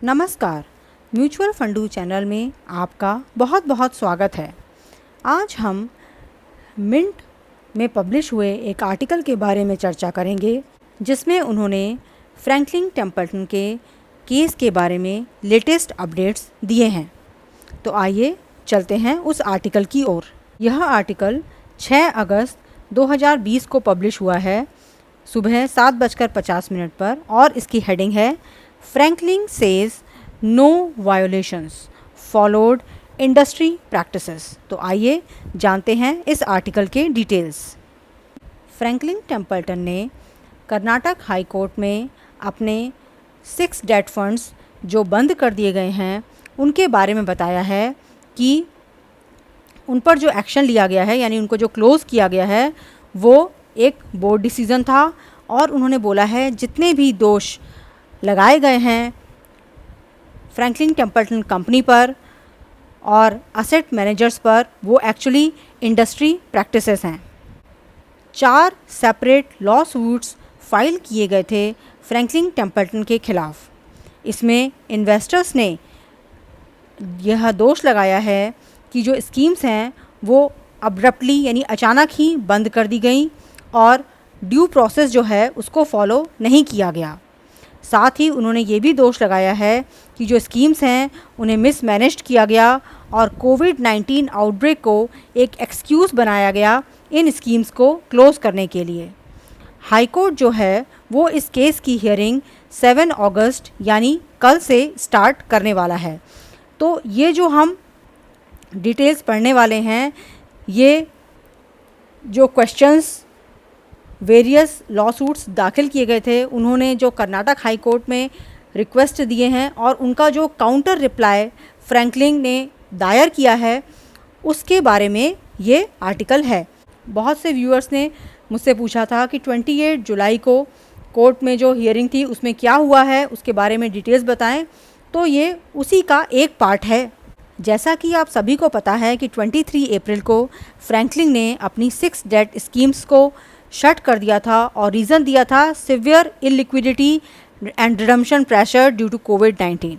नमस्कार, mutual फंडू channel में आपका बहुत बहुत स्वागत है। आज हम मिंट में पब्लिश हुए एक आर्टिकल के बारे में चर्चा करेंगे जिसमें उन्होंने फ्रैंकलिन टेम्पल्टन के केस के बारे में लेटेस्ट अपडेट्स दिए हैं। तो आइए चलते हैं उस आर्टिकल की ओर। यह आर्टिकल 6 अगस्त 2020 को पब्लिश हुआ है सुबह 7:50 पर और इसकी हेडिंग है Franklin says no violations followed industry practices। तो आइए जानते हैं इस आर्टिकल के डिटेल्स। फ्रैंकलिन टेम्पल्टन ने कर्नाटक हाई कोर्ट में अपने 6 डेट फंड्स जो बंद कर दिए गए हैं उनके बारे में बताया है कि उन पर जो एक्शन लिया गया है यानी उनको जो क्लोज़ किया गया है वो एक बोर्ड डिसीज़न था और उन्होंने बोला है जितने भी दोष लगाए गए हैं फ्रैंकलिन टेम्पल्टन कंपनी पर और असेट मैनेजर्स पर वो एक्चुअली इंडस्ट्री प्रैक्टिसेस हैं। 4 सेपरेट लॉ सूट्स फाइल किए गए थे फ्रैंकलिन टेम्पल्टन के खिलाफ। इसमें इन्वेस्टर्स ने यह दोष लगाया है कि जो स्कीम्स हैं वो अब्रप्टली यानी अचानक ही बंद कर दी गई और ड्यू प्रोसेस जो है उसको फॉलो नहीं किया गया। साथ ही उन्होंने ये भी दोष लगाया है कि जो स्कीम्स हैं उन्हें मिसमैनेज्ड किया गया और कोविड-19 आउटब्रेक को एक एक्सक्यूज़ बनाया गया इन स्कीम्स को क्लोज़ करने के लिए। हाई कोर्ट जो है वो इस केस की हियरिंग 7 अगस्त यानी कल से स्टार्ट करने वाला है। तो ये जो हम डिटेल्स पढ़ने वाले हैं ये जो क्वेश्चंस वेरियस लॉसूट्स दाखिल किए गए थे उन्होंने जो कर्नाटक हाई कोर्ट में रिक्वेस्ट दिए हैं और उनका जो काउंटर रिप्लाई फ्रैंकलिन ने दायर किया है उसके बारे में ये आर्टिकल है। बहुत से व्यूअर्स ने मुझसे पूछा था कि 28 जुलाई को कोर्ट में जो हियरिंग थी उसमें क्या हुआ है उसके बारे में डिटेल्स बताएं। तो ये उसी का एक पार्ट है। जैसा कि आप सभी को पता है कि 23 अप्रैल को फ्रैंकलिन ने अपनी 6 डेट स्कीम्स को शट कर दिया था और रीज़न दिया था severe illiquidity and redemption pressure due to कोविड-19।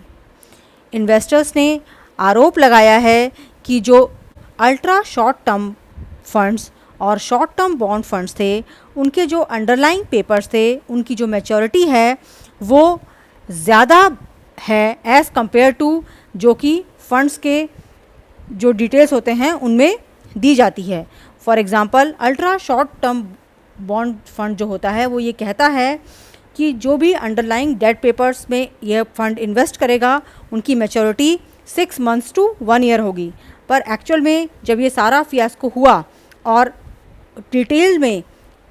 इन्वेस्टर्स ने आरोप लगाया है कि जो अल्ट्रा शॉर्ट टर्म फंड्स और शॉर्ट टर्म बॉन्ड फंड्स थे उनके जो अंडरलाइंग पेपर्स थे उनकी जो मैच्योरिटी है वो ज़्यादा है एज़ कंपेयर टू जो कि फंड्स के जो डिटेल्स होते हैं उनमें दी जाती है। For example ultra short term bond fund जो होता है वो ये कहता है कि जो भी अंडरलाइंग डेट पेपर्स में यह फंड इन्वेस्ट करेगा उनकी मैच्योरिटी 6 मंथ्स टू 1 ईयर होगी। पर एक्चुअल में जब ये सारा फियास्को हुआ और डिटेल में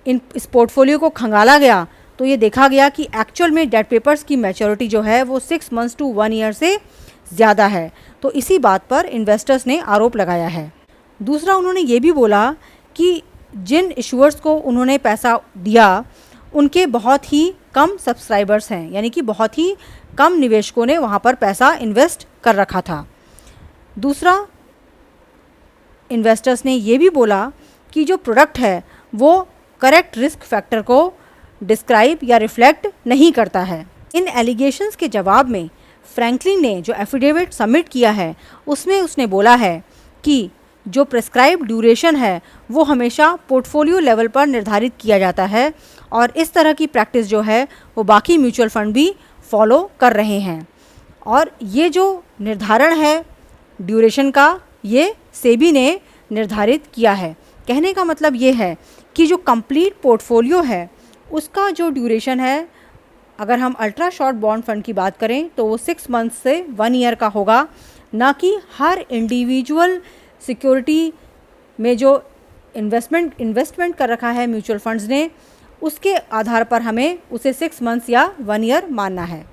इस पोर्टफोलियो को खंगाला गया तो ये देखा गया कि एक्चुअल में डेट पेपर्स की मैच्योरिटी जो है वो 6 मंथ्स टू 1 ईयर से ज़्यादा है। तो इसी बात पर इन्वेस्टर्स ने आरोप लगाया है। दूसरा उन्होंने ये भी बोला कि जिन इशूअर्स को उन्होंने पैसा दिया उनके बहुत ही कम सब्सक्राइबर्स हैं यानी कि बहुत ही कम निवेशकों ने वहाँ पर पैसा इन्वेस्ट कर रखा था। दूसरा इन्वेस्टर्स ने ये भी बोला कि जो प्रोडक्ट है वो करेक्ट रिस्क फैक्टर को डिस्क्राइब या रिफ्लेक्ट नहीं करता है। इन एलिगेशंस के जवाब में फ्रैंकलिन ने जो एफिडेविट सबमिट किया है उसमें उसने बोला है कि जो प्रेस्क्राइब ड्यूरेशन है वो हमेशा पोर्टफोलियो लेवल पर निर्धारित किया जाता है और इस तरह की प्रैक्टिस जो है वो बाकी म्यूचुअल फंड भी फॉलो कर रहे हैं। और ये जो निर्धारण है ड्यूरेशन का ये सेबी ने निर्धारित किया है। कहने का मतलब ये है कि जो कंप्लीट पोर्टफोलियो है उसका जो ड्यूरेशन है अगर हम अल्ट्रा शॉर्ट बॉन्ड फंड की बात करें तो वो 6 मंथ से 1 ईयर का होगा, ना कि हर इंडिविजुअल सिक्योरिटी में जो इन्वेस्टमेंट कर रखा है म्यूचुअल फंड्स ने उसके आधार पर हमें उसे 6 मंथ्स या 1 ईयर मानना है।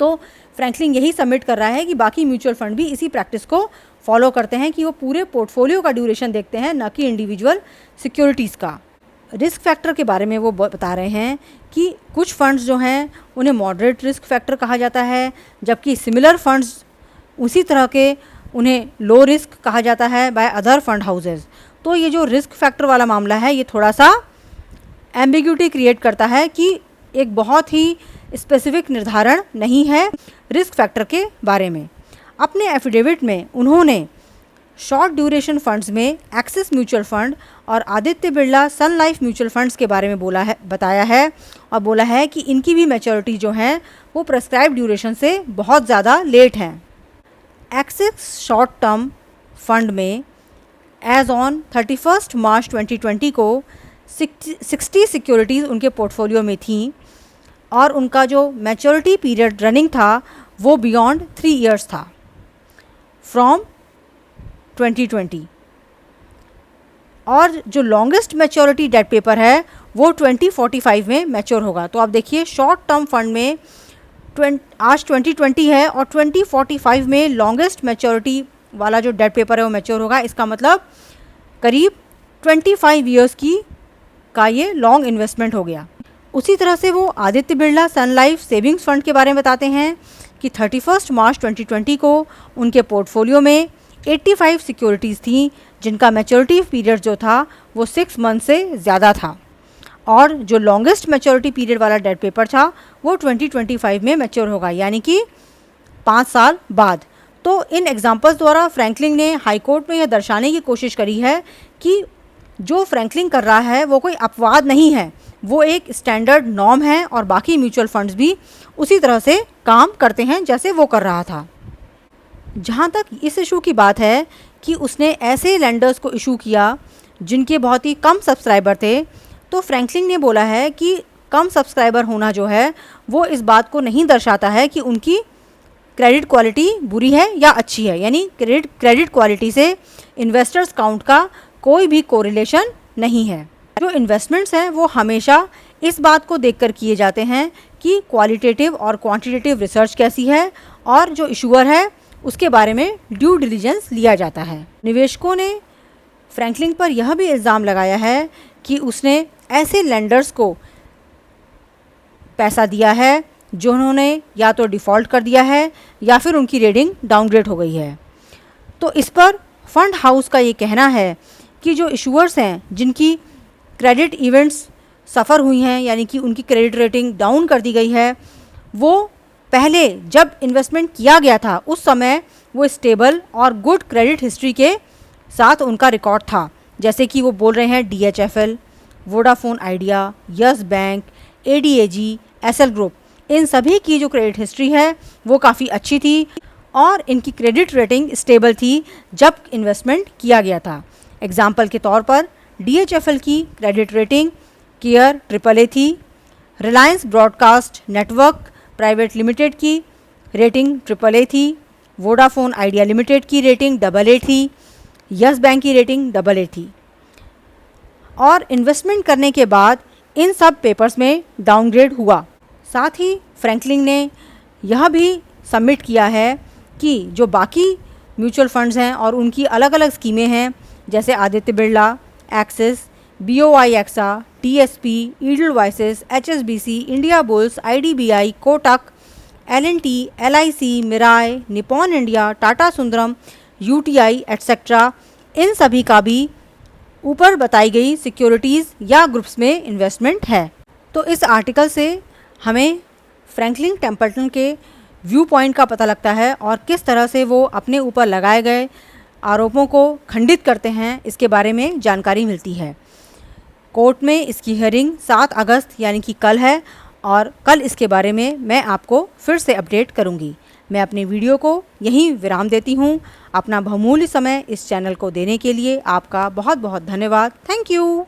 तो फ्रैंकलिन यही सबमिट कर रहा है कि बाकी म्यूचुअल फंड भी इसी प्रैक्टिस को फॉलो करते हैं कि वो पूरे पोर्टफोलियो का ड्यूरेशन देखते हैं, ना कि इंडिविजुअल सिक्योरिटीज़ का। रिस्क फैक्टर के बारे में वो बता रहे हैं कि कुछ फंड्स जो हैं उन्हें मॉडरेट रिस्क फैक्टर कहा जाता है जबकि सिमिलर फंड्स उसी तरह के उन्हें लो रिस्क कहा जाता है बाय अदर फंड हाउसेस। तो ये जो रिस्क फैक्टर वाला मामला है ये थोड़ा सा एम्बिग्यूटी क्रिएट करता है कि एक बहुत ही स्पेसिफिक निर्धारण नहीं है रिस्क फैक्टर के बारे में। अपने एफिडेविट में उन्होंने शॉर्ट ड्यूरेशन फंड्स में एक्सिस म्यूचुअल फंड और आदित्य बिरला सन लाइफ म्यूचुअल फंड्स के बारे में बताया है और बोला है कि इनकी भी मैच्योरिटी जो है वो प्रेस्क्राइब ड्यूरेशन से बहुत ज़्यादा लेट हैं। एक्सिस शॉर्ट टर्म फंड में एज ऑन 31 मार्च 2020 को 60 सिक्योरिटीज़ उनके पोर्टफोलियो में थीं और उनका जो मैच्योरिटी पीरियड रनिंग था वो बियॉन्ड 3 ईयर्स था फ्रॉम 2020 और जो लॉन्गेस्ट मैच्योरिटी डेट पेपर है वो 2045 में मैच्योर होगा। तो आप देखिए शॉर्ट टर्म फंड में आज 2020 है और 2045 में लॉन्गेस्ट मैच्योरिटी वाला जो डेट पेपर है वो मैच्योर होगा। इसका मतलब करीब 25 ईयर्स का ये लॉन्ग इन्वेस्टमेंट हो गया। उसी तरह से वो आदित्य बिरला सन लाइफ सेविंग्स फंड के बारे में बताते हैं कि 31 मार्च 2020 को उनके पोर्टफोलियो में 85 सिक्योरिटीज़ थीं जिनका मैच्योरिटी पीरियड जो था वो 6 मंथ से ज़्यादा था और जो लॉन्गेस्ट मैच्योरिटी पीरियड वाला डेट पेपर था वो 2025 में मैच्योर होगा, यानी कि 5 साल बाद। तो इन एग्जांपल्स द्वारा फ्रैंकलिन ने हाई कोर्ट में यह दर्शाने की कोशिश करी है कि जो फ्रैंकलिन कर रहा है वो कोई अपवाद नहीं है, वो एक स्टैंडर्ड नॉर्म है और बाकी म्यूचुअल फंड्स भी उसी तरह से काम करते हैं जैसे वो कर रहा था। जहाँ तक इस इशू की बात है कि उसने ऐसे लेंडर्स को इशू किया जिनके बहुत ही कम सब्सक्राइबर थे, तो फ्रैंकलिन ने बोला है कि कम सब्सक्राइबर होना जो है वो इस बात को नहीं दर्शाता है कि उनकी क्रेडिट क्वालिटी बुरी है या अच्छी है, यानी क्रेडिट क्वालिटी से इन्वेस्टर्स काउंट का कोई भी कोरिलेशन नहीं है। जो इन्वेस्टमेंट्स हैं वो हमेशा इस बात को देखकर किए जाते हैं कि क्वालिटेटिव और क्वांटिटेटिव रिसर्च कैसी है और जो इशूअर है उसके बारे में ड्यू डिलिजेंस लिया जाता है। निवेशकों ने फ्रैंकलिन पर यह भी इल्ज़ाम लगाया है कि उसने ऐसे लेंडर्स को पैसा दिया है जिन्होंने या तो डिफ़ॉल्ट कर दिया है या फिर उनकी रेटिंग डाउनग्रेड हो गई है। तो इस पर फंड हाउस का ये कहना है कि जो इशूअर्स हैं जिनकी क्रेडिट इवेंट्स सफ़र हुई हैं, यानी कि उनकी क्रेडिट रेटिंग डाउन कर दी गई है, वो पहले जब इन्वेस्टमेंट किया गया था उस समय वो स्टेबल और गुड क्रेडिट हिस्ट्री के साथ उनका रिकॉर्ड था, जैसे कि वो बोल रहे हैं DHFL, Vodafone Idea, Yes Bank, ADAG, SL group, इन सभी की जो क्रेडिट हिस्ट्री है वो काफ़ी अच्छी थी और इनकी क्रेडिट रेटिंग स्टेबल थी जब इन्वेस्टमेंट किया गया था। एग्जाम्पल के तौर पर DHFL की क्रेडिट रेटिंग केयर AAA थी, Reliance broadcast network private limited की रेटिंग AAA थी, वोडाफोन आइडिया लिमिटेड की रेटिंग AA थी, यस बैंक की रेटिंग AA थी और इन्वेस्टमेंट करने के बाद इन सब पेपर्स में डाउनग्रेड हुआ। साथ ही फ्रैंकलिन ने यह भी सबमिट किया है कि जो बाकी म्यूचुअल फंड्स हैं और उनकी अलग अलग स्कीमें हैं जैसे Aditya Birla, Axis, BOI AXA, TSP, Edelweiss, HSBC, Indiabulls, IDBI, Kotak, L&T, LIC, Mirae, Nippon India, Tata Sundaram, UTI et cetera, इन सभी का भी ऊपर बताई गई सिक्योरिटीज़ या ग्रुप्स में इन्वेस्टमेंट है। तो इस आर्टिकल से हमें फ्रैंकलिन टेम्पल्टन के व्यू पॉइंट का पता लगता है और किस तरह से वो अपने ऊपर लगाए गए आरोपों को खंडित करते हैं इसके बारे में जानकारी मिलती है। कोर्ट में इसकी हियरिंग 7 अगस्त यानी कि कल है और कल इसके बारे में मैं आपको फिर से अपडेट करूंगी। मैं अपने वीडियो को यहीं विराम देती हूं। अपना बहुमूल्य समय इस चैनल को देने के लिए आपका बहुत बहुत धन्यवाद। Thank you.